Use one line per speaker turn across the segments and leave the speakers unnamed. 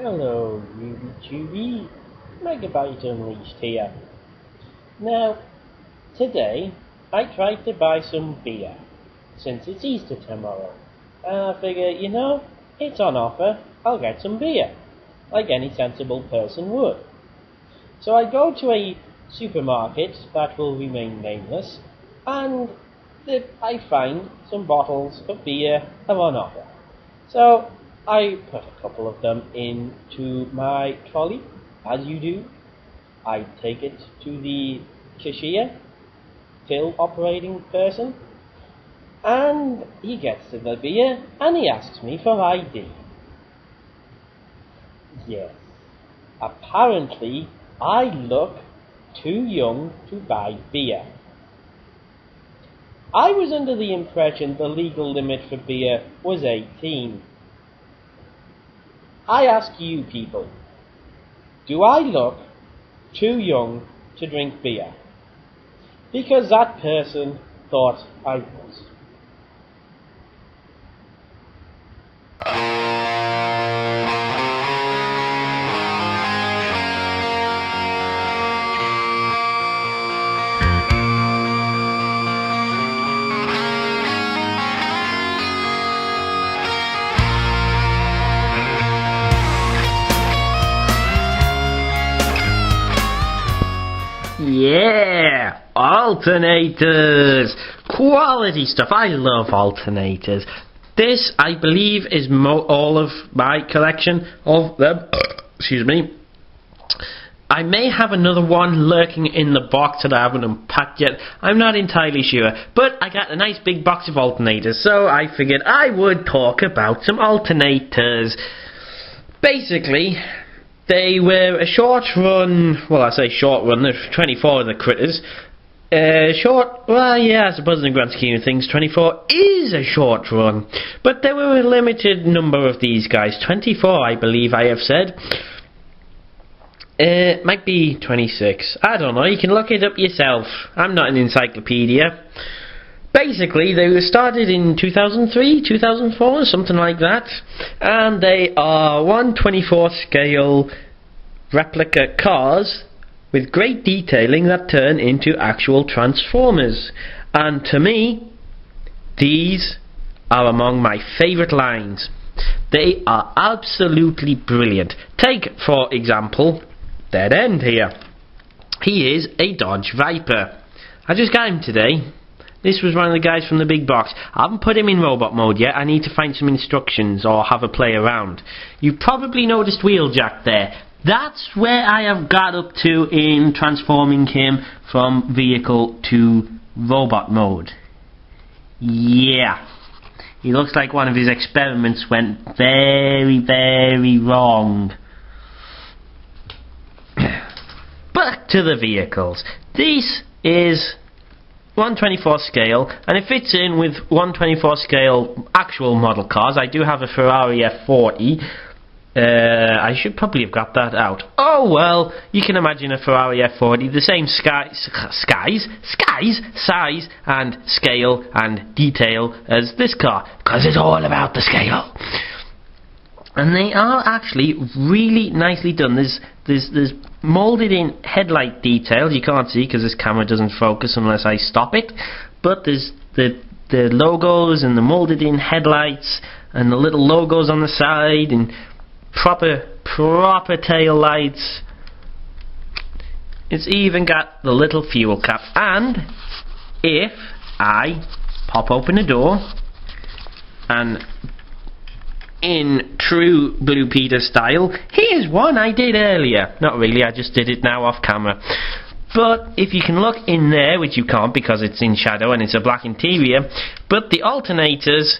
Hello, Ruby. Megabyte Unleashed here. Now, today I tried to buy some beer, since it's Easter tomorrow. And I figure, it's on offer, I'll get some beer, like any sensible person would. So I go to a supermarket that will remain nameless, and I find some bottles of beer are on offer. So I put a couple of them into my trolley, as you do. I take it to the cashier, till operating person, and he gets to the beer and he asks me for ID. Yes, apparently I look too young to buy beer. I was under the impression the legal limit for beer was 18. I ask you people, do I look too young to drink beer? Because that person thought I was.
Yeah, alternators, quality stuff. I love alternators. This, I believe, is all of my collection of them. Excuse me. I may have another one lurking in the box that I haven't unpacked yet. I'm not entirely sure, but I got a nice big box of alternators, so I figured I would talk about some alternators. Basically, they were a short run, well, I say short run, there's 24 of the critters. I suppose in the grand scheme of things, 24 is a short run. But there were a limited number of these guys, 24 I believe I have said. Might be 26, I don't know, you can look it up yourself. I'm not an encyclopedia. Basically, they were started in 2003, 2004, something like that, and they are 1/24 scale replica cars with great detailing that turn into actual transformers. And to me, these are among my favourite lines. They are absolutely brilliant. Take, for example, Dead End here. He is a Dodge Viper. I just got him today. This was one of the guys from the big box. I haven't put him in robot mode yet. I need to find some instructions or have a play around. You probably noticed Wheeljack there. That's where I have got up to in transforming him from vehicle to robot mode. Yeah. He looks like one of his experiments went very, very wrong. Back to the vehicles. This is 1/24 scale, and it fits in with 1/24 scale actual model cars. I do have a Ferrari F40. I should probably have got that out. Oh well, you can imagine a Ferrari F40, the same size and scale and detail as this car, because it's all about the scale. And they are actually really nicely done. There's moulded in headlight details. You can't see because this camera doesn't focus unless I stop it. But there's the logos and the moulded in headlights and the little logos on the side and proper tail lights. It's even got the little fuel cap. And if I pop open the door and in true Blue Peter style, here's one I did earlier. Not really, I just did it now off camera. But if you can look in there, which you can't because it's in shadow and it's a black interior, but the alternators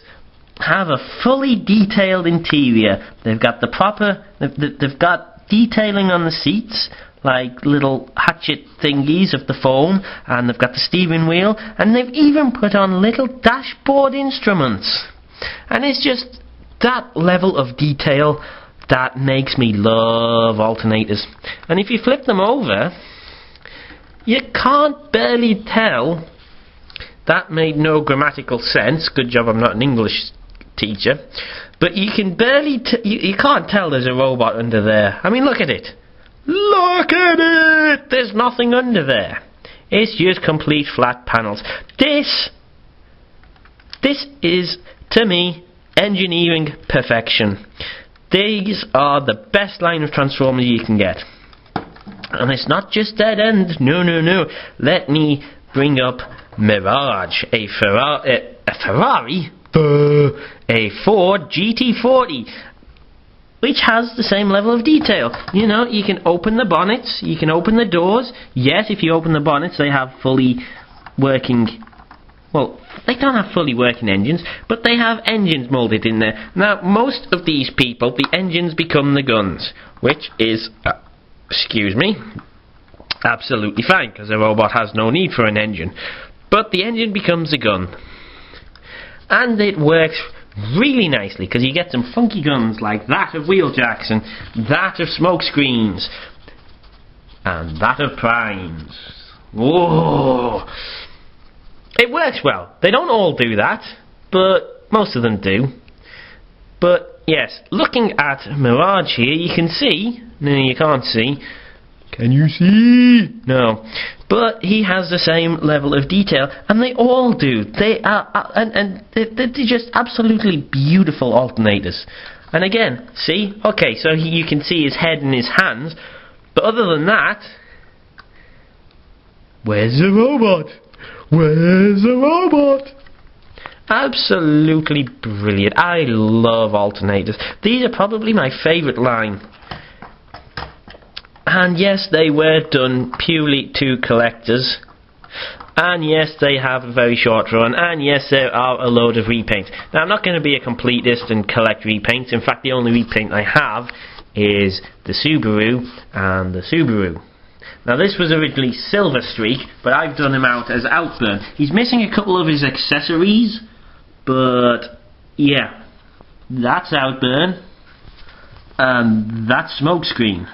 have a fully detailed interior. They've got the proper, they've got detailing on the seats, like little hatchet thingies of the foam, and they've got the steering wheel, and they've even put on little dashboard instruments. And it's just that level of detail that makes me love alternators. And if you flip them over, you can't barely tell. That made no grammatical sense. Good job I'm not an English teacher, but you can barely you can't tell there's a robot under there. I mean, look at it. Look at it! There's nothing under there. It's just complete flat panels. This is, to me, engineering perfection. These are the best line of Transformers you can get. And it's not just dead end. No, no, no. Let me bring up Mirage, a Ferrari, a Ford GT40, which has the same level of detail. You know, you can open the bonnets, you can open the doors. Yes, if you open the bonnets, they have fully working, well, they don't have fully working engines, but they have engines moulded in there. Now, most of these people, the engines become the guns, which is, excuse me, absolutely fine, because a robot has no need for an engine. But the engine becomes a gun. And it works really nicely, because you get some funky guns like that of Wheeljacks, and that of Smokescreens, and that of Primes. Whoa! It works well. They don't all do that, but most of them do. But yes, looking at Mirage here, you can see. No, you can't see. Can you see? No. But he has the same level of detail, and they all do. They are, and they're just absolutely beautiful alternators. And again, see? Okay, so you can see his head and his hands, but other than that, where's the robot? Where's the robot? Absolutely brilliant. I love alternators. These are probably my favourite line. And yes, they were done purely to collectors. And yes, they have a very short run. And yes, there are a load of repaints. Now, I'm not going to be a completist and collect repaints. In fact, the only repaint I have is the Subaru and the Subaru. Now, this was originally Silver Streak, but I've done him out as Outburn. He's missing a couple of his accessories, but yeah, that's Outburn, and that's Smokescreen.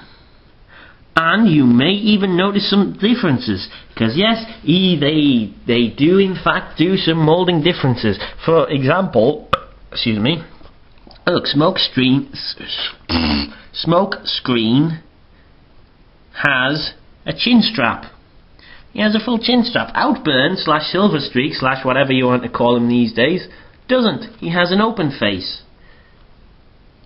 And you may even notice some differences, because yes, they do in fact do some moulding differences. For example, excuse me, look, Smokescreen has a chin strap. He has a full chin strap. Outburn / Silver Streak / whatever you want to call him these days doesn't. He has an open face.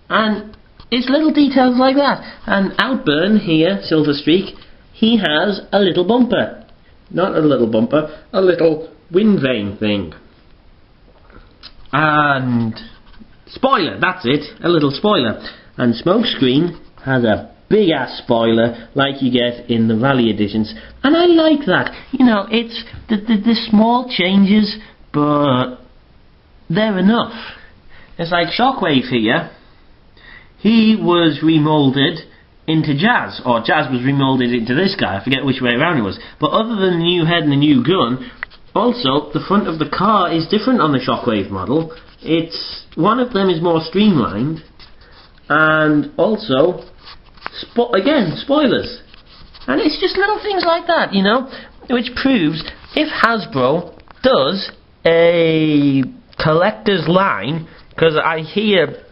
And it's little details like that. And Outburn here, Silver Streak, he has a little bumper. Not a little bumper, a little wind vane thing. And spoiler, that's it, a little spoiler. And Smokescreen has a big ass spoiler like you get in the Rally editions, and I like that. You know, it's the small changes, but they're enough. It's like Shockwave here. He was remoulded into Jazz, or Jazz was remoulded into this guy. I forget which way around it was. But other than the new head and the new gun, also the front of the car is different on the Shockwave model. It's one of them is more streamlined, and also again, spoilers. And it's just little things like that, you know, which proves if Hasbro does a collector's line, because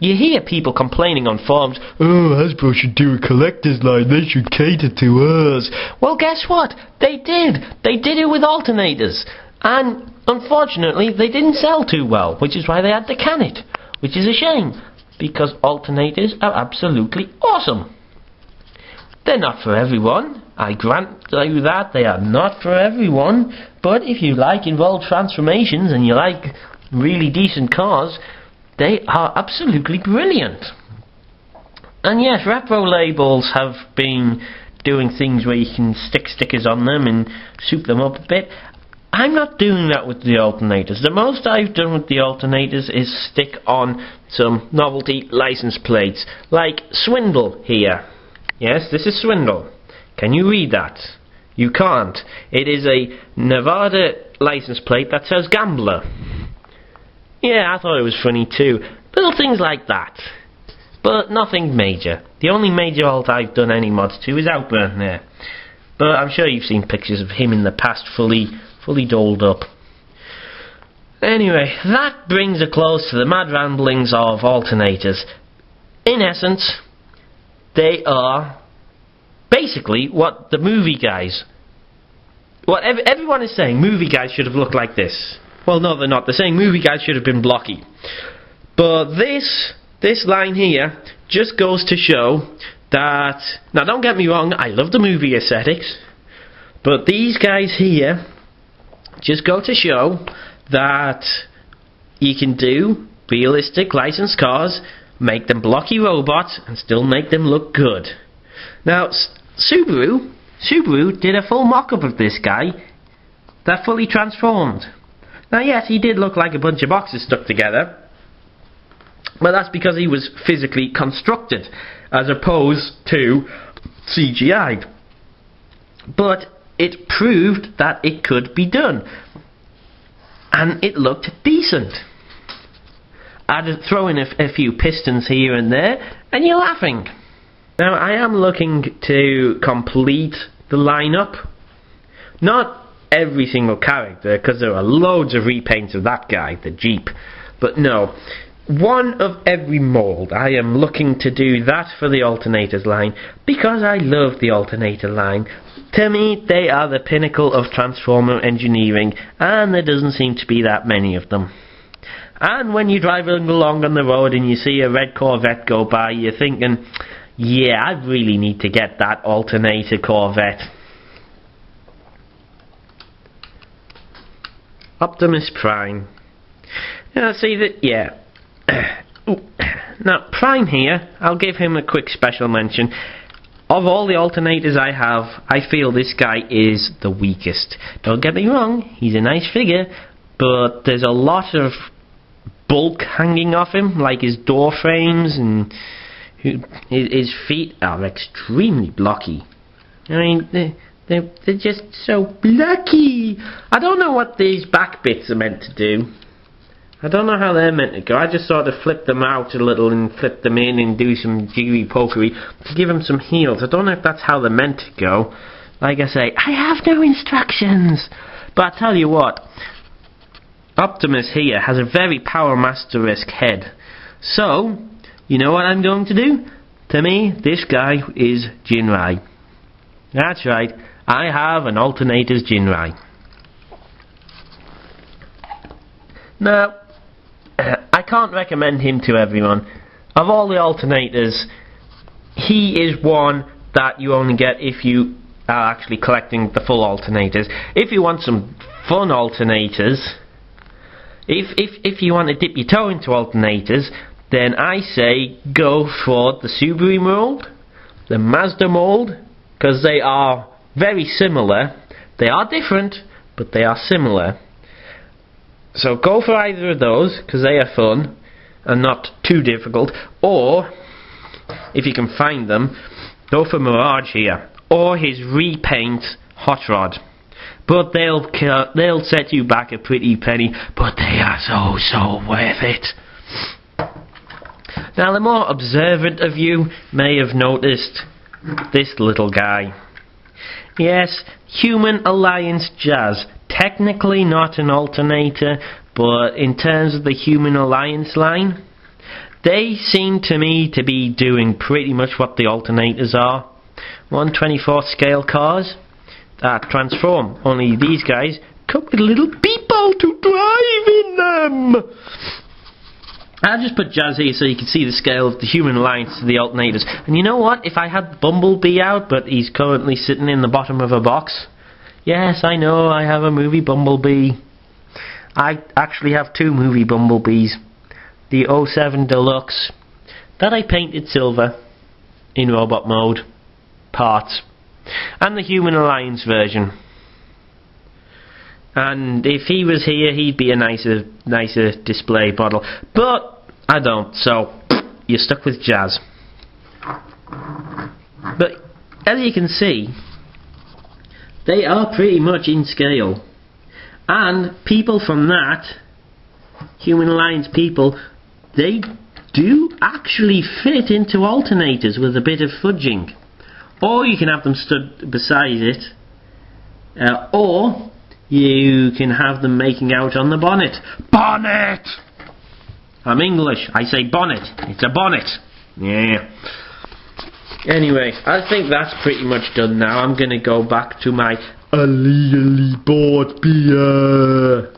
you hear people complaining on forums, oh, Hasbro should do a collector's line, they should cater to us. Well, guess what? They did. They did it with alternators. And unfortunately, they didn't sell too well, which is why they had to can it, which is a shame, because alternators are absolutely awesome. They're not for everyone. I grant you that. They are not for everyone. But if you like involved transformations and you like really decent cars, they are absolutely brilliant. And yes, repro labels have been doing things where you can stick stickers on them and soup them up a bit. I'm not doing that with the alternators. The most I've done with the alternators is stick on some novelty license plates, like Swindle here. Yes, this is Swindle. Can you read that? You can't. It is a Nevada license plate that says Gambler. Yeah, I thought it was funny too. Little things like that. But nothing major. The only major alt I've done any mods to is Outburn there. But I'm sure you've seen pictures of him in the past fully dolled up. Anyway, that brings a close to the mad ramblings of alternators. In essence, they are basically what the movie guys... What everyone is saying, movie guys should have looked like this. Well, no, they're not. They're saying movie guys should have been blocky. But this line here just goes to show that... Now, don't get me wrong, I love the movie aesthetics. But these guys here just go to show that you can do realistic licensed cars, make them blocky robots, and still make them look good. Now, Subaru did a full mock-up of this guy that fully transformed. Now, yes, he did look like a bunch of boxes stuck together, but that's because he was physically constructed, as opposed to CGI'd. But it proved that it could be done, and it looked decent. I'd throw in a few pistons here and there, and you're laughing. Now, I am looking to complete the lineup. Not every single character, because there are loads of repaints of that guy, the Jeep. But no, one of every mould. I am looking to do that for the Alternators line, because I love the Alternator line. To me, they are the pinnacle of Transformer engineering, and there doesn't seem to be that many of them. And when you're driving along on the road and you see a red Corvette go by, you're thinking, yeah, I really need to get that Alternator Corvette. Optimus Prime. Now, see that, yeah. Now, Prime here, I'll give him a quick special mention. Of all the alternators I have, I feel this guy is the weakest. Don't get me wrong, he's a nice figure, but there's a lot of bulk hanging off him, like his door frames, and his feet are extremely blocky. I mean, they're just so blocky. I don't know what these back bits are meant to do. I don't know how they're meant to go. I just sort of flip them out a little and flip them in and do some jiggery pokery to give them some heels. I don't know if that's how they're meant to go. Like I say, I have no instructions. But I tell you what, Optimus here has a very Power Master-esque head. So, you know what I'm going to do? To me, this guy is Jinrai. That's right, I have an Alternators Jinrai. Now, I can't recommend him to everyone. Of all the alternators, he is one that you only get if you are actually collecting the full alternators. If you want some fun alternators, if you want to dip your toe into alternators, then I say go for the Subaru mold, the Mazda mold, because they are very similar. They are different, but they are similar. So go for either of those, because they are fun and not too difficult. Or, if you can find them, go for Mirage here, or his repaint Hot Rod. But they'll set you back a pretty penny, but they are so worth it. Now, the more observant of you may have noticed this little guy. Yes, Human Alliance Jazz. Technically not an alternator, but in terms of the Human Alliance line, they seem to me to be doing pretty much what the alternators are. 1/24 scale cars that transform. Only these guys come with little people to drive in them. I'll just put Jazz here so you can see the scale of the Human Alliance to the alternators. And you know what? If I had Bumblebee out, but he's currently sitting in the bottom of a box. Yes, I know, I have a movie Bumblebee. I actually have two movie Bumblebees. The 07 Deluxe, that I painted silver in robot mode, parts. And the Human Alliance version. And if he was here, he'd be a nicer display model. But I don't, so you're stuck with Jazz. But as you can see, they are pretty much in scale. And people from that, Human Alliance people, they do actually fit into alternators with a bit of fudging. Or you can have them stood beside it. Or you can have them making out on the bonnet. Bonnet! I'm English. I say bonnet. It's a bonnet. Yeah. Anyway, I think that's pretty much done now. I'm going to go back to my illegally bought beer.